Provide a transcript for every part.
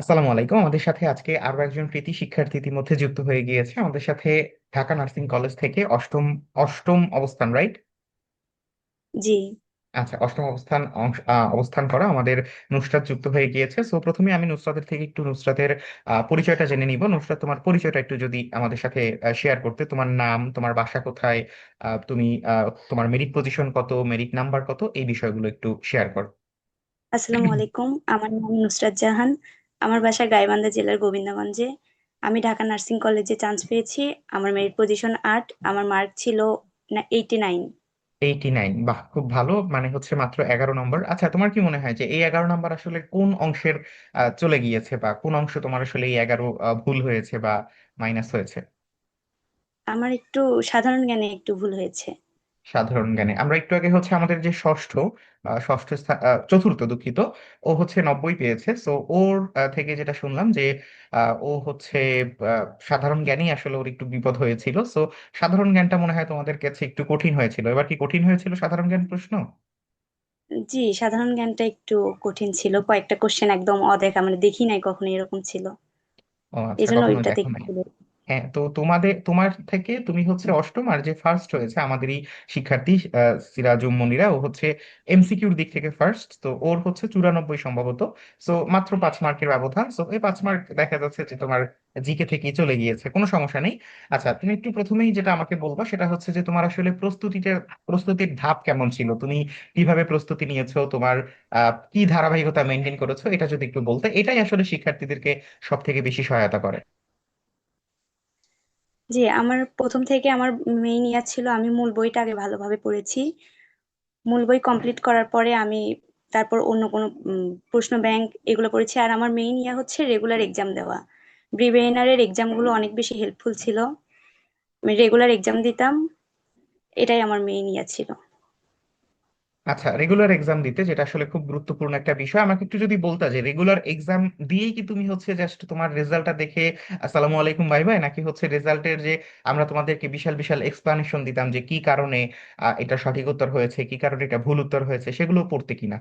আসসালামু আলাইকুম। আমাদের সাথে আজকে আরো একজন কৃতি শিক্ষার্থী ইতিমধ্যে যুক্ত হয়ে গিয়েছে আমাদের সাথে। ঢাকা নার্সিং কলেজ থেকে অষ্টম অষ্টম অবস্থান, রাইট? জি। আচ্ছা, অষ্টম অবস্থান করা আমাদের নুসরাত যুক্ত হয়ে গিয়েছে। সো প্রথমে আমি নুসরাতের থেকে একটু নুসরাতের পরিচয়টা জেনে নিব। নুসরাত, তোমার পরিচয়টা একটু যদি আমাদের সাথে শেয়ার করতে, তোমার নাম, তোমার বাসা কোথায়, তুমি তোমার মেরিট পজিশন কত, মেরিট নাম্বার কত, এই বিষয়গুলো একটু শেয়ার করো। আসসালামু আলাইকুম, আমার নাম নুসরাত জাহান। আমার বাসা গাইবান্ধা জেলার গোবিন্দগঞ্জে। আমি ঢাকা নার্সিং কলেজে চান্স পেয়েছি। আমার মেরিট পজিশন 8, আমার মার্ক ছিল 89। 89, বাহ, খুব ভালো। মানে হচ্ছে মাত্র 11 নম্বর। আচ্ছা, তোমার কি মনে হয় যে এই 11 নম্বর আসলে কোন অংশের চলে গিয়েছে, বা কোন অংশ তোমার আসলে এই 11 ভুল হয়েছে বা মাইনাস হয়েছে? আমার একটু সাধারণ জ্ঞানে একটু ভুল হয়েছে। সাধারণ জ্ঞানে আমরা একটু আগে হচ্ছে আমাদের যে চতুর্থ, দুঃখিত, ও হচ্ছে 90 পেয়েছে। সো ওর থেকে যেটা শুনলাম যে ও হচ্ছে সাধারণ জ্ঞানই আসলে ওর একটু বিপদ হয়েছিল। সো সাধারণ জ্ঞানটা মনে হয় তোমাদের কাছে একটু কঠিন হয়েছিল। এবার কি কঠিন হয়েছিল সাধারণ জ্ঞান প্রশ্ন? জি, সাধারণ জ্ঞানটা একটু কঠিন ছিল, কয়েকটা কোশ্চেন একদম অদেখা, মানে দেখি নাই কখনো এরকম ছিল। ও আচ্ছা, এই জন্য কখনো ওইটাতে দেখো একটু নাই। ভুল হয়েছে। হ্যাঁ, তো তোমার থেকে তুমি হচ্ছে অষ্টম, আর যে ফার্স্ট হয়েছে আমাদেরই শিক্ষার্থী সিরাজুম মনিরা, ও হচ্ছে এমসিকিউর দিক থেকে ফার্স্ট। তো ওর হচ্ছে 94 সম্ভবত। সো মাত্র 5 মার্কের ব্যবধান। সো এই 5 মার্ক দেখা যাচ্ছে যে তোমার জিকে থেকেই চলে গিয়েছে, কোনো সমস্যা নেই। আচ্ছা, তুমি একটু প্রথমেই যেটা আমাকে বলবা সেটা হচ্ছে যে তোমার আসলে প্রস্তুতির ধাপ কেমন ছিল, তুমি কিভাবে প্রস্তুতি নিয়েছো, তোমার কি ধারাবাহিকতা মেনটেন করেছো, এটা যদি একটু বলতে, এটাই আসলে শিক্ষার্থীদেরকে সব থেকে বেশি সহায়তা করে। জি, আমার প্রথম থেকে আমার মেইন ইয়া ছিল, আমি মূল বইটা আগে ভালোভাবে পড়েছি। মূল বই কমপ্লিট করার পরে আমি তারপর অন্য কোনো প্রশ্ন ব্যাংক এগুলো পড়েছি। আর আমার মেইন ইয়া হচ্ছে রেগুলার এক্সাম দেওয়া। প্রিলিমিনারির এক্সাম গুলো অনেক বেশি হেল্পফুল ছিল। আমি রেগুলার এক্সাম দিতাম, এটাই আমার মেইন ইয়া ছিল। আচ্ছা, রেগুলার এক্সাম দিতে, যেটা আসলে খুব গুরুত্বপূর্ণ একটা বিষয়, আমাকে একটু যদি বলতা যে রেগুলার এক্সাম দিয়েই কি তুমি হচ্ছে জাস্ট তোমার রেজাল্টটা দেখে আসসালামু আলাইকুম বাই বাই, নাকি হচ্ছে রেজাল্টের যে আমরা তোমাদেরকে বিশাল বিশাল এক্সপ্লানেশন দিতাম যে কি কারণে এটা সঠিক উত্তর হয়েছে, কি কারণে এটা ভুল উত্তর হয়েছে, সেগুলো পড়তে কিনা?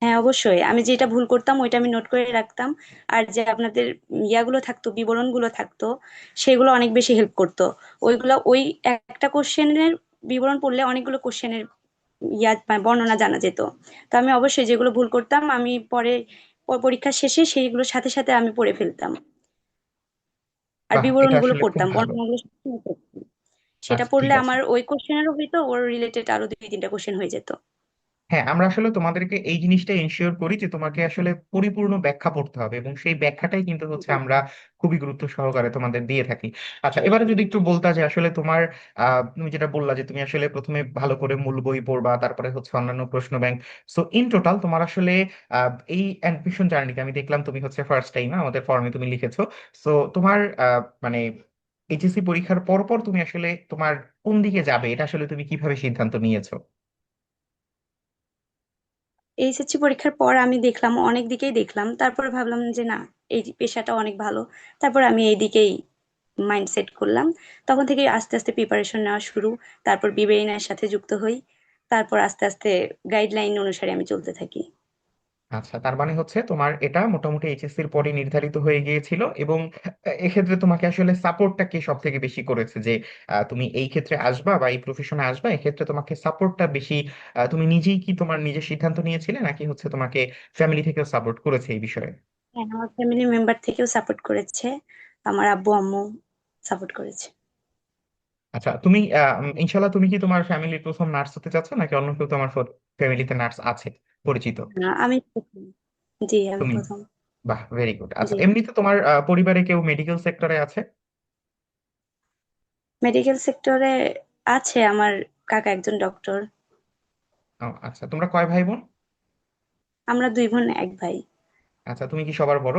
হ্যাঁ, অবশ্যই আমি যেটা ভুল করতাম ওইটা আমি নোট করে রাখতাম। আর যে আপনাদের ইয়াগুলো থাকতো, বিবরণ গুলো থাকতো, সেগুলো অনেক বেশি হেল্প করতো। ওইগুলো ওই একটা কোশ্চেনের বিবরণ পড়লে অনেকগুলো কোশ্চেনের ইয়া মানে বর্ণনা জানা যেত। তো আমি অবশ্যই যেগুলো ভুল করতাম আমি পরে পরীক্ষার শেষে সেইগুলোর সাথে সাথে আমি পড়ে ফেলতাম। আর বাহ, এটা বিবরণগুলো আসলে খুব পড়তাম, ভালো। বর্ণনাগুলো সবসময় পড়তাম। সেটা আচ্ছা, ঠিক পড়লে আছে। আমার ওই কোশ্চেনেরও হইতো, ওর রিলেটেড আরো দুই তিনটা কোশ্চেন হয়ে যেত। হ্যাঁ, আমরা আসলে তোমাদেরকে এই জিনিসটা এনশিওর করি যে তোমাকে আসলে পরিপূর্ণ ব্যাখ্যা পড়তে হবে, এবং সেই ব্যাখ্যাটাই কিন্তু হচ্ছে আমরা খুবই গুরুত্ব সহকারে তোমাদের দিয়ে থাকি। আচ্ছা, এবারে যদি একটু বলতা যে আসলে তোমার তুমি যেটা বললা যে তুমি আসলে প্রথমে ভালো করে মূল বই পড়বা, তারপরে হচ্ছে অন্যান্য প্রশ্ন ব্যাংক। সো ইন টোটাল তোমার আসলে এই অ্যাডমিশন জার্নিতে আমি দেখলাম তুমি হচ্ছে ফার্স্ট টাইম আমাদের ফর্মে তুমি লিখেছো। সো তোমার মানে এইচএসসি পরীক্ষার পর পর তুমি আসলে তোমার কোন দিকে যাবে, এটা আসলে তুমি কিভাবে সিদ্ধান্ত নিয়েছো? এইচএসসি পরীক্ষার পর আমি দেখলাম, অনেক দিকেই দেখলাম, তারপরে ভাবলাম যে না, এই পেশাটা অনেক ভালো। তারপর আমি এই দিকেই মাইন্ড সেট করলাম। তখন থেকে আস্তে আস্তে প্রিপারেশন নেওয়া শুরু। তারপর বিবেইনার সাথে যুক্ত হই। তারপর আস্তে আস্তে গাইডলাইন অনুসারে আমি চলতে থাকি। আচ্ছা, তার মানে হচ্ছে তোমার এটা মোটামুটি এইচএসসির পরে নির্ধারিত হয়ে গিয়েছিল। এবং এক্ষেত্রে তোমাকে আসলে সাপোর্টটা কে সব থেকে বেশি করেছে যে তুমি এই ক্ষেত্রে আসবা বা এই প্রফেশনে আসবা, এক্ষেত্রে তোমাকে সাপোর্টটা বেশি তুমি নিজেই কি তোমার নিজের সিদ্ধান্ত নিয়েছিলে, নাকি হচ্ছে তোমাকে ফ্যামিলি থেকেও সাপোর্ট করেছে এই বিষয়ে? হ্যাঁ, আমার ফ্যামিলি মেম্বার থেকেও সাপোর্ট করেছে। আমার আব্বু আম্মু সাপোর্ট করেছে। আচ্ছা, তুমি ইনশাল্লাহ তুমি কি তোমার ফ্যামিলির প্রথম নার্স হতে চাচ্ছ, নাকি অন্য কেউ তোমার ফ্যামিলিতে নার্স আছে পরিচিত? আমি প্রথম। জি, আমি তুমি? প্রথম। বাহ, ভেরি গুড। আচ্ছা, জি। এমনিতে তোমার পরিবারে কেউ মেডিকেল সেক্টরে আছে? মেডিকেল সেক্টরে আছে, আমার কাকা একজন ডক্টর। ও, আচ্ছা, তোমরা কয় ভাই বোন? আমরা দুই বোন এক ভাই। আচ্ছা, তুমি কি সবার বড়?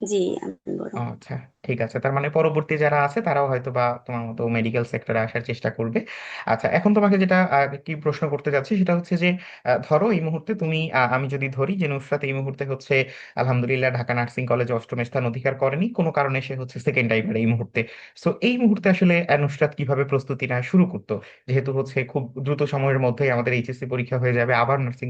জি, আমি বড়। আচ্ছা, ঠিক আছে, তার মানে পরবর্তী যারা আছে তারাও হয়তো বা তোমার মতো মেডিকেল সেক্টরে আসার চেষ্টা করবে। আচ্ছা, এখন তোমাকে যেটা কি প্রশ্ন করতে যাচ্ছি সেটা হচ্ছে যে ধরো এই মুহূর্তে তুমি আমি যদি ধরি যে নুসরাত এই মুহূর্তে হচ্ছে আলহামদুলিল্লাহ ঢাকা নার্সিং কলেজে অষ্টম স্থান অধিকার করেনি, কোনো কারণে সে হচ্ছে সেকেন্ড টাইমার এই মুহূর্তে। সো এই মুহূর্তে আসলে নুসরাত কিভাবে প্রস্তুতি নেওয়া শুরু করতো, যেহেতু হচ্ছে খুব দ্রুত সময়ের মধ্যেই আমাদের এইচএসসি পরীক্ষা হয়ে যাবে, আবার নার্সিং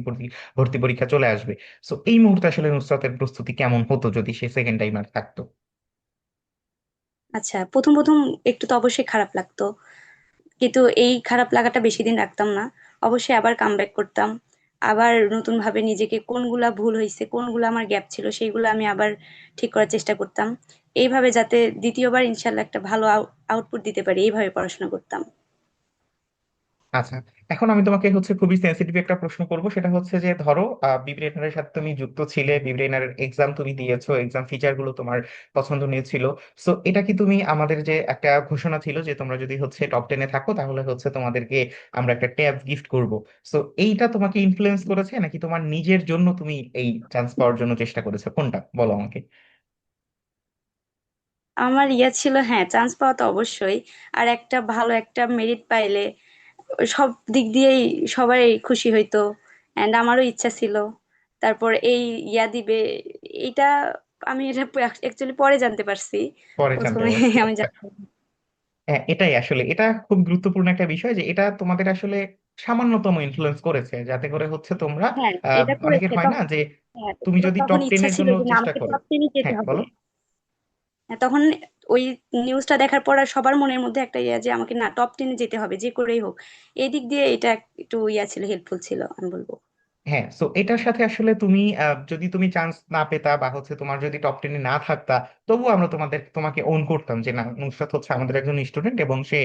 ভর্তি পরীক্ষা চলে আসবে। সো এই মুহূর্তে আসলে নুসরাতের প্রস্তুতি কেমন হতো যদি সে সেকেন্ড টাইমার থাকতো? আচ্ছা, প্রথম প্রথম একটু তো অবশ্যই খারাপ লাগতো, কিন্তু এই খারাপ লাগাটা বেশি দিন রাখতাম না। অবশ্যই আবার কামব্যাক করতাম। আবার নতুন ভাবে নিজেকে, কোনগুলা ভুল হয়েছে, কোনগুলা আমার গ্যাপ ছিল, সেইগুলো আমি আবার ঠিক করার চেষ্টা করতাম। এইভাবে যাতে দ্বিতীয়বার ইনশাল্লাহ একটা ভালো আউটপুট দিতে পারি, এইভাবে পড়াশোনা করতাম। আচ্ছা, এখন আমি তোমাকে হচ্ছে খুবই সেন্সিটিভ একটা প্রশ্ন করব, সেটা হচ্ছে যে ধরো বিব্রেনারের সাথে তুমি যুক্ত ছিলে, বিব্রেনারের এক্সাম তুমি দিয়েছো, এক্সাম ফিচার গুলো তোমার পছন্দনীয় ছিল। সো এটা কি তুমি, আমাদের যে একটা ঘোষণা ছিল যে তোমরা যদি হচ্ছে টপ 10-এ থাকো তাহলে হচ্ছে তোমাদেরকে আমরা একটা ট্যাব গিফট করব, সো এইটা তোমাকে ইনফ্লুয়েন্স করেছে নাকি তোমার নিজের জন্য তুমি এই চান্স পাওয়ার জন্য চেষ্টা করেছো, কোনটা বলো আমাকে? আমার ইয়া ছিল, হ্যাঁ, চান্স পাওয়া তো অবশ্যই। আর একটা ভালো একটা মেরিট পাইলে সব দিক দিয়েই সবাই খুশি হইতো। এন্ড আমারও ইচ্ছা ছিল। তারপর এই ইয়া দিবে, এটা আমি এটা অ্যাকচুয়ালি পরে জানতে পারছি। পরে জানতে প্রথমে পারছো, আমি আচ্ছা। জানতাম না। হ্যাঁ, এটাই আসলে, এটা খুব গুরুত্বপূর্ণ একটা বিষয় যে এটা তোমাদের আসলে সামান্যতম ইনফ্লুয়েন্স করেছে, যাতে করে হচ্ছে তোমরা হ্যাঁ, এটা অনেকের করেছে হয় না তখন। যে হ্যাঁ, তুমি যদি তখন টপ ইচ্ছা টেনের ছিল জন্য যে না, চেষ্টা আমাকে করো। টপ টেনে যেতে হ্যাঁ, হবে। বলো। হ্যাঁ, তখন ওই নিউজটা দেখার পর আর সবার মনের মধ্যে একটা ইয়া যে আমাকে না টপ 10-এ যেতে হবে যে করেই হোক। এই দিক দিয়ে এটা একটু ইয়া ছিল, হেল্পফুল ছিল আমি বলবো। হ্যাঁ, সো এটার সাথে আসলে তুমি যদি তুমি চান্স না পেতা বা হচ্ছে তোমার যদি টপ 10-এ না থাকতা, তবুও আমরা তোমাকে ওন করতাম যে না, নুসরাত হচ্ছে আমাদের একজন স্টুডেন্ট এবং সে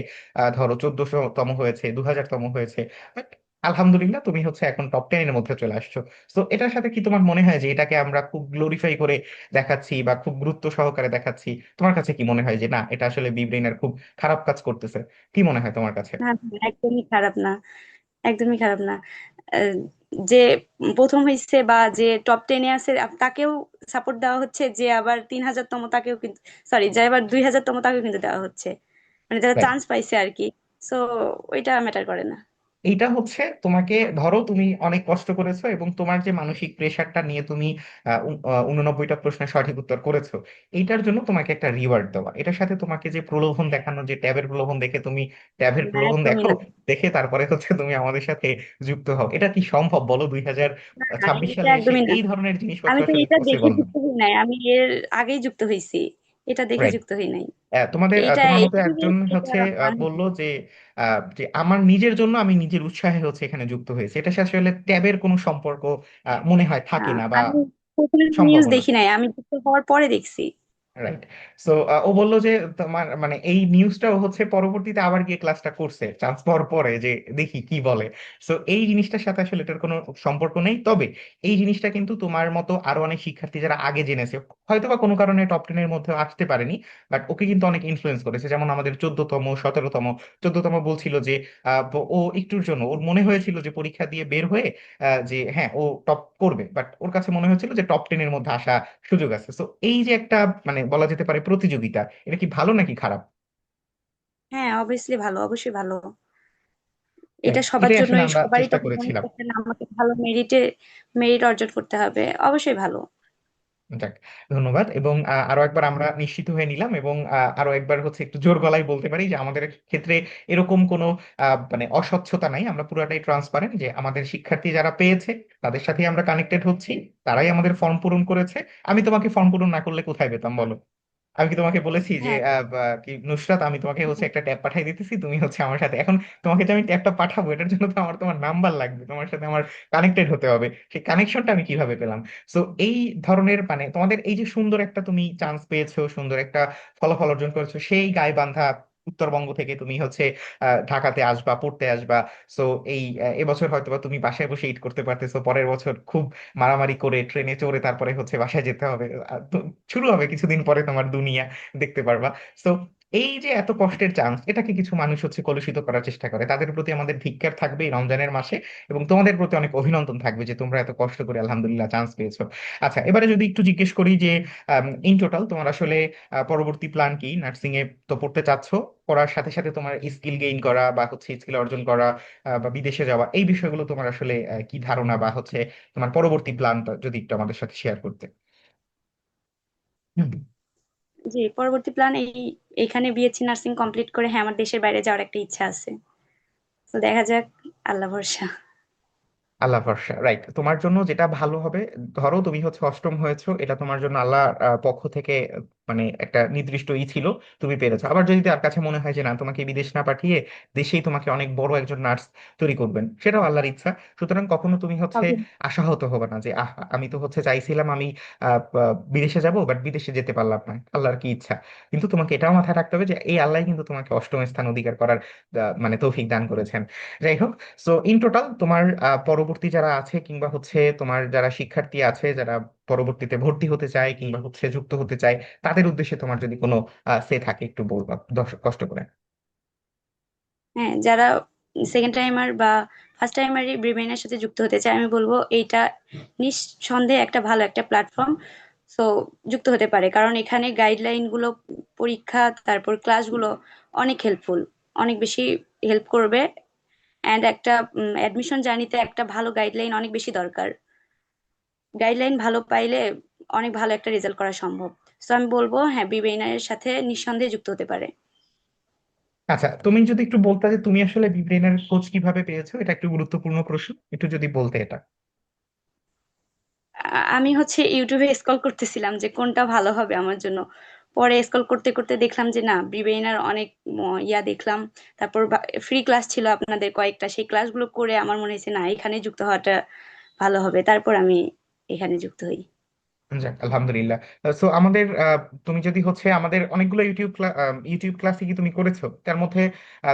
ধরো 1400 তম হয়েছে, 2000 তম হয়েছে, বাট আলহামদুলিল্লাহ তুমি হচ্ছে এখন টপ 10-এর মধ্যে চলে আসছো। তো এটার সাথে কি তোমার মনে হয় যে এটাকে আমরা খুব গ্লোরিফাই করে দেখাচ্ছি বা খুব গুরুত্ব সহকারে দেখাচ্ছি? তোমার কাছে কি মনে হয় যে না, এটা আসলে বি ব্রেইনার খুব খারাপ কাজ করতেছে? কি মনে হয় তোমার কাছে? না, না, একদমই খারাপ না, একদমই খারাপ না। আহ, যে প্রথম হয়েছে বা যে টপ 10-এ আছে তাকেও সাপোর্ট দেওয়া হচ্ছে, যে আবার 3000-তম তাকেও কিন্তু, সরি, যে আবার 2000-তম তাকেও কিন্তু দেওয়া হচ্ছে, মানে যারা চান্স পাইছে আর কি। সো ওইটা ম্যাটার করে না। এইটা হচ্ছে তোমাকে, ধরো তুমি অনেক কষ্ট করেছো এবং তোমার যে মানসিক প্রেশারটা নিয়ে তুমি 89টা প্রশ্নের সঠিক উত্তর করেছো, এইটার জন্য তোমাকে একটা রিওয়ার্ড দেওয়া, এটার সাথে তোমাকে যে প্রলোভন দেখানো, যে ট্যাবের প্রলোভন দেখে তুমি ট্যাবের না, প্রলোভন একদমই দেখো, না। দেখে তারপরে হচ্ছে তুমি আমাদের সাথে যুক্ত হও, এটা কি সম্ভব বলো? দুই হাজার না, না, ছাব্বিশ এটা সালে এসে একদমই না। এই ধরনের জিনিসপত্র আমি তো আসলে এটা দেখে পসিবল না। যুক্ত হই নাই, আমি এর আগেই যুক্ত হয়েছি। এটা দেখে রাইট। যুক্ত হই নাই। তোমাদের এটা তোমার মতো এইটুকু একজন বলছি, এটা হচ্ছে মানছি। বললো যে যে আমার নিজের জন্য, আমি নিজের উৎসাহে হচ্ছে এখানে যুক্ত হয়েছে, এটা সাথে আসলে ট্যাবের কোনো সম্পর্ক মনে হয় না, থাকে না বা আমি প্রথমে নিউজ সম্ভাবনা। দেখি নাই, আমি যুক্ত হওয়ার পরে দেখছি। রাইট। সো ও বললো যে তোমার মানে এই নিউজটাও হচ্ছে পরবর্তীতে আবার গিয়ে ক্লাসটা করছে চান্স পাওয়ার পরে, যে দেখি কি বলে। সো এই জিনিসটার সাথে আসলে এটার কোনো সম্পর্ক নেই, তবে এই জিনিসটা কিন্তু তোমার মতো আরো অনেক শিক্ষার্থী যারা আগে জেনেছে, হয়তো বা কোনো কারণে টপ 10-এর মধ্যে আসতে পারেনি, বাট ওকে কিন্তু অনেক ইনফ্লুয়েন্স করেছে। যেমন আমাদের 14তম, 17তম, 14তম বলছিল যে ও একটুর জন্য ওর মনে হয়েছিল যে পরীক্ষা দিয়ে বের হয়ে যে হ্যাঁ ও টপ করবে, বাট ওর কাছে মনে হয়েছিল যে টপ 10-এর মধ্যে আসা সুযোগ আছে। তো এই যে একটা মানে বলা যেতে পারে প্রতিযোগিতা, এটা কি ভালো নাকি খারাপ? হ্যাঁ, অবভিয়াসলি ভালো, অবশ্যই ভালো। এটা Correct. সবার এটাই আসলে জন্যই, আমরা সবারই চেষ্টা তো মনে করেছিলাম। করছে না আমাকে ভালো মেরিট অর্জন করতে হবে, অবশ্যই ভালো। যাক, ধন্যবাদ। এবং আরো একবার আমরা নিশ্চিত হয়ে নিলাম এবং আরো একবার হচ্ছে একটু জোর গলায় বলতে পারি যে আমাদের ক্ষেত্রে এরকম কোনো মানে অস্বচ্ছতা নাই, আমরা পুরাটাই ট্রান্সপারেন্ট, যে আমাদের শিক্ষার্থী যারা পেয়েছে তাদের সাথে আমরা কানেক্টেড হচ্ছি, তারাই আমাদের ফর্ম পূরণ করেছে। আমি তোমাকে ফর্ম পূরণ না করলে কোথায় পেতাম বলো? আমি কি তোমাকে বলেছি যে হ্যাঁ, কি নুসরাত, আমি তোমাকে হচ্ছে একটা ট্যাব পাঠিয়ে দিতেছি, তুমি হচ্ছে আমার সাথে এখন, তোমাকে যে আমি ট্যাবটা পাঠাবো এটার জন্য তো আমার তোমার নাম্বার লাগবে, তোমার সাথে আমার কানেক্টেড হতে হবে, সেই কানেকশনটা আমি কিভাবে পেলাম? সো এই ধরনের মানে তোমাদের এই যে সুন্দর একটা তুমি চান্স পেয়েছো, সুন্দর একটা ফলাফল অর্জন করেছো, সেই গাইবান্ধা উত্তরবঙ্গ থেকে তুমি হচ্ছে ঢাকাতে আসবা, পড়তে আসবা। সো এই এবছর হয়তোবা তুমি বাসায় বসে ঈদ করতে পারতেছো, পরের বছর খুব মারামারি করে ট্রেনে চড়ে তারপরে হচ্ছে বাসায় যেতে হবে। তো শুরু হবে কিছুদিন পরে তোমার দুনিয়া, দেখতে পারবা। তো এই যে এত কষ্টের চান্স, এটাকে কিছু মানুষ হচ্ছে কলুষিত করার চেষ্টা করে। তাদের প্রতি আমাদের ধিক্কার থাকবে এই রমজানের মাসে, এবং তোমাদের প্রতি অনেক অভিনন্দন থাকবে যে তোমরা এত কষ্ট করে আলহামদুলিল্লাহ চান্স পেয়েছো। আচ্ছা, এবারে যদি একটু জিজ্ঞেস করি যে ইন টোটাল তোমার আসলে পরবর্তী প্ল্যান কি? নার্সিং এ তো পড়তে চাচ্ছো, পড়ার সাথে সাথে তোমার স্কিল গেইন করা বা হচ্ছে স্কিল অর্জন করা, বা বিদেশে যাওয়া, এই বিষয়গুলো তোমার আসলে কি ধারণা, বা হচ্ছে তোমার পরবর্তী প্ল্যানটা যদি একটু আমাদের সাথে শেয়ার করতে। হুম। জি, পরবর্তী প্ল্যান এইখানে বিএসসি নার্সিং কমপ্লিট করে হ্যাঁ আমার দেশের বাইরে যাওয়ার একটা ইচ্ছা আছে। তো দেখা যাক, আল্লাহ ভরসা। আল্লাহ ভরসা, রাইট। তোমার জন্য যেটা ভালো হবে, ধরো তুমি হচ্ছে অষ্টম হয়েছো, এটা তোমার জন্য আল্লাহ পক্ষ থেকে মানে একটা নির্দিষ্ট ছিল, তুমি পেরেছো। আবার যদি তার কাছে মনে হয় যে না, তোমাকে বিদেশ না পাঠিয়ে দেশেই তোমাকে অনেক বড় একজন নার্স তৈরি করবেন, সেটাও আল্লাহর ইচ্ছা। সুতরাং কখনো তুমি হচ্ছে হবে। আশাহত হবে না যে আমি তো হচ্ছে চাইছিলাম আমি বিদেশে যাব, বাট বিদেশে যেতে পারলাম না, আল্লাহর কি ইচ্ছা। কিন্তু তোমাকে এটাও মাথায় রাখতে হবে যে এই আল্লাহ কিন্তু তোমাকে অষ্টম স্থান অধিকার করার মানে তৌফিক দান করেছেন। যাই হোক, সো ইন টোটাল তোমার পরবর্তী যারা আছে, কিংবা হচ্ছে তোমার যারা শিক্ষার্থী আছে, যারা পরবর্তীতে ভর্তি হতে চায় কিংবা হচ্ছে যুক্ত হতে চায়, তাদের উদ্দেশ্যে তোমার যদি কোনো সে থাকে একটু বলবা, কষ্ট করে। হ্যাঁ, যারা সেকেন্ড টাইমার বা ফার্স্ট টাইমারই ব্রিমেনের সাথে যুক্ত হতে চায়, আমি বলবো এইটা নিঃসন্দেহে একটা ভালো একটা প্ল্যাটফর্ম। সো যুক্ত হতে পারে, কারণ এখানে গাইডলাইন গুলো, পরীক্ষা, তারপর ক্লাসগুলো অনেক হেল্পফুল, অনেক বেশি হেল্প করবে। অ্যান্ড একটা অ্যাডমিশন জার্নিতে একটা ভালো গাইডলাইন অনেক বেশি দরকার। গাইডলাইন ভালো পাইলে অনেক ভালো একটা রেজাল্ট করা সম্ভব। সো আমি বলবো হ্যাঁ, বিবেইনারের সাথে নিঃসন্দেহে যুক্ত হতে পারে। আচ্ছা, তুমি যদি একটু বলতে যে তুমি আসলে বিব্রেনের খোঁজ কিভাবে পেয়েছো, এটা একটু গুরুত্বপূর্ণ প্রশ্ন, একটু যদি বলতে এটা। আমি হচ্ছে ইউটিউবে স্ক্রল করতেছিলাম যে কোনটা ভালো হবে আমার জন্য। পরে স্ক্রল করতে করতে দেখলাম যে না, ব্রিবেইনার অনেক ইয়া দেখলাম। তারপর ফ্রি ক্লাস ছিল আপনাদের কয়েকটা, সেই ক্লাসগুলো করে আমার মনে হয়েছে না, এখানে যুক্ত হওয়াটা ভালো হবে। তারপর আমি এখানে যুক্ত হই। যাক আলহামদুলিল্লাহ। সো আমাদের তুমি যদি হচ্ছে আমাদের অনেকগুলো ইউটিউব ক্লাসে কি তুমি করেছো, তার মধ্যে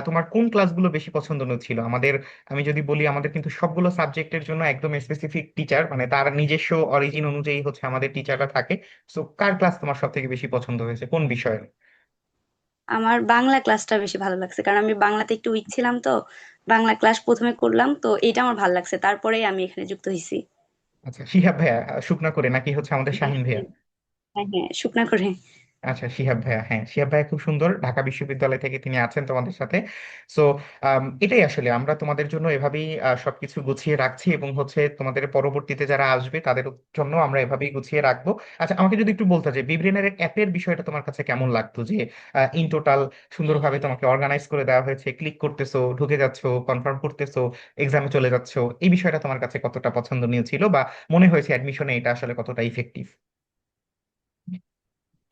তোমার কোন ক্লাসগুলো বেশি পছন্দনীয় ছিল আমাদের? আমি যদি বলি, আমাদের কিন্তু সবগুলো সাবজেক্টের জন্য একদম স্পেসিফিক টিচার, মানে তার নিজস্ব অরিজিন অনুযায়ী হচ্ছে আমাদের টিচাররা থাকে। সো কার ক্লাস তোমার সব থেকে বেশি পছন্দ হয়েছে, কোন বিষয়ে? আমার বাংলা ক্লাসটা বেশি ভালো লাগছে, কারণ আমি বাংলাতে একটু উইক ছিলাম তো। বাংলা ক্লাস প্রথমে করলাম তো, এটা আমার ভালো লাগছে, তারপরেই আমি এখানে যুক্ত হয়েছি। আচ্ছা, শিহাব ভাইয়া শুকনা করে, নাকি হচ্ছে আমাদের হ্যাঁ, শাহিন ভাইয়া? হ্যাঁ, হ্যাঁ, শুকনা করে। আচ্ছা, শিহাব ভাইয়া, হ্যাঁ শিহাব ভাইয়া খুব সুন্দর, ঢাকা বিশ্ববিদ্যালয় থেকে তিনি আছেন তোমাদের সাথে। সো এটাই আসলে আমরা তোমাদের জন্য এভাবেই সবকিছু গুছিয়ে রাখছি, এবং হচ্ছে তোমাদের পরবর্তীতে যারা আসবে তাদের জন্য আমরা এভাবেই গুছিয়ে রাখবো। আচ্ছা, আমাকে যদি একটু বলতে যে বিব্রেনের অ্যাপের বিষয়টা তোমার কাছে কেমন লাগতো, যে ইন টোটাল সুন্দরভাবে তোমাকে অর্গানাইজ করে দেওয়া হয়েছে, ক্লিক করতেছো, ঢুকে যাচ্ছো, কনফার্ম করতেছো, এক্সামে চলে যাচ্ছো, এই বিষয়টা তোমার কাছে কতটা পছন্দনীয় ছিল, বা মনে হয়েছে অ্যাডমিশনে এটা আসলে কতটা ইফেক্টিভ?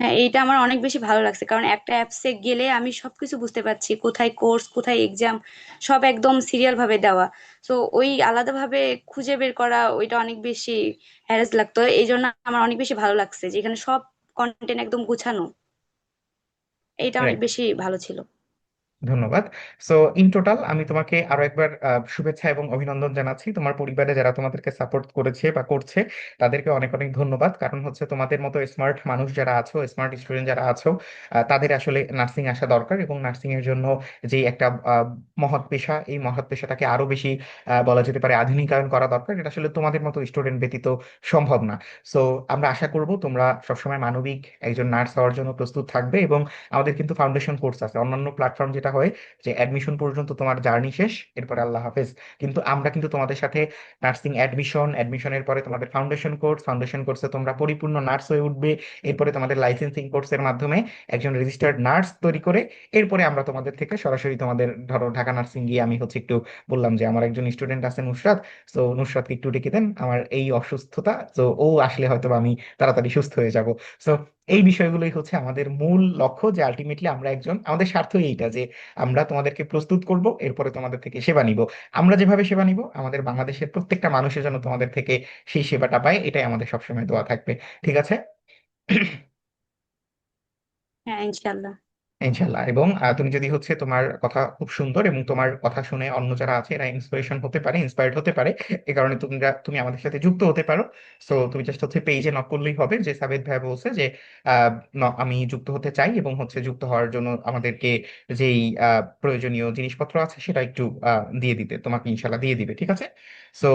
হ্যাঁ, এইটা আমার অনেক বেশি ভালো লাগছে, কারণ একটা অ্যাপসে গেলে আমি সবকিছু বুঝতে পারছি, কোথায় কোর্স, কোথায় এক্সাম, সব একদম সিরিয়াল ভাবে দেওয়া। তো ওই আলাদাভাবে খুঁজে বের করা, ওইটা অনেক বেশি হ্যারাস লাগতো। এই জন্য আমার অনেক বেশি ভালো লাগছে যে এখানে সব কন্টেন্ট একদম গুছানো। এইটা অনেক বেশি ভালো ছিল। ধন্যবাদ। সো ইন টোটাল আমি তোমাকে আরো একবার শুভেচ্ছা এবং অভিনন্দন জানাচ্ছি। তোমার পরিবারে যারা তোমাদেরকে সাপোর্ট করেছে বা করছে, তাদেরকে অনেক অনেক ধন্যবাদ। কারণ হচ্ছে তোমাদের মতো স্মার্ট মানুষ যারা আছো, স্মার্ট স্টুডেন্ট যারা আছো, তাদের আসলে নার্সিং আসা দরকার, এবং নার্সিং এর জন্য যে একটা মহৎ পেশা, এই মহৎ পেশাটাকে আরো বেশি বলা যেতে পারে আধুনিকায়ন করা দরকার। এটা আসলে তোমাদের মতো স্টুডেন্ট ব্যতীত সম্ভব না। সো আমরা আশা করব তোমরা সবসময় মানবিক একজন নার্স হওয়ার জন্য প্রস্তুত থাকবে। এবং আমাদের কিন্তু ফাউন্ডেশন কোর্স আছে, অন্যান্য প্ল্যাটফর্ম যেটা হয় যে অ্যাডমিশন পর্যন্ত তোমার জার্নি শেষ, এরপরে আল্লাহ হাফেজ। কিন্তু আমরা কিন্তু তোমাদের সাথে নার্সিং অ্যাডমিশনের পরে তোমাদের ফাউন্ডেশন কোর্সে তোমরা পরিপূর্ণ নার্স হয়ে উঠবে। এরপরে তোমাদের লাইসেন্সিং কোর্সের মাধ্যমে একজন রেজিস্টার্ড নার্স তৈরি করে, এরপরে আমরা তোমাদের থেকে সরাসরি তোমাদের ধরো ঢাকা নার্সিং গিয়ে, আমি হচ্ছে একটু বললাম যে আমার একজন স্টুডেন্ট আছে নুসরাত, তো নুসরাতকে একটু ডেকে দেন, আমার এই অসুস্থতা, তো ও আসলে হয়তো বা আমি তাড়াতাড়ি সুস্থ হয়ে যাব। সো এই বিষয়গুলোই হচ্ছে আমাদের মূল লক্ষ্য, যে আলটিমেটলি আমরা একজন, আমাদের স্বার্থই এইটা যে আমরা তোমাদেরকে প্রস্তুত করব, এরপরে তোমাদের থেকে সেবা নিব। আমরা যেভাবে সেবা নিব, আমাদের বাংলাদেশের প্রত্যেকটা মানুষের জন্য তোমাদের থেকে সেই সেবাটা পায়, এটাই আমাদের সবসময় দোয়া থাকবে। ঠিক আছে? হ্যাঁ, ইনশাল্লাহ। ইনশাল্লাহ। এবং তুমি যদি হচ্ছে, তোমার কথা খুব সুন্দর এবং তোমার কথা শুনে অন্য যারা আছে এরা ইন্সপিরেশন হতে পারে, ইন্সপায়ার্ড হতে পারে, এই কারণে তুমি আমাদের সাথে যুক্ত হতে পারো। সো তুমি জাস্ট হচ্ছে পেজে নক করলেই হবে যে সাবেদ ভাই বলছে যে আমি যুক্ত হতে চাই, এবং হচ্ছে যুক্ত হওয়ার জন্য আমাদেরকে যেই প্রয়োজনীয় জিনিসপত্র আছে সেটা একটু দিয়ে দিতে, তোমাকে ইনশাল্লাহ দিয়ে দিবে, ঠিক আছে? সো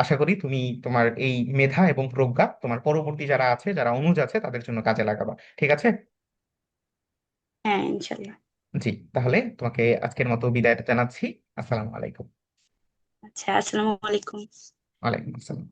আশা করি তুমি তোমার এই মেধা এবং প্রজ্ঞা তোমার পরবর্তী যারা আছে, যারা অনুজ আছে, তাদের জন্য কাজে লাগাবা, ঠিক আছে? হ্যাঁ, ইনশাল্লাহ। জি, তাহলে তোমাকে আজকের মতো বিদায় জানাচ্ছি। আসসালামু আলাইকুম। আচ্ছা, আসসালামু আলাইকুম। ওয়ালাইকুম আসসালাম।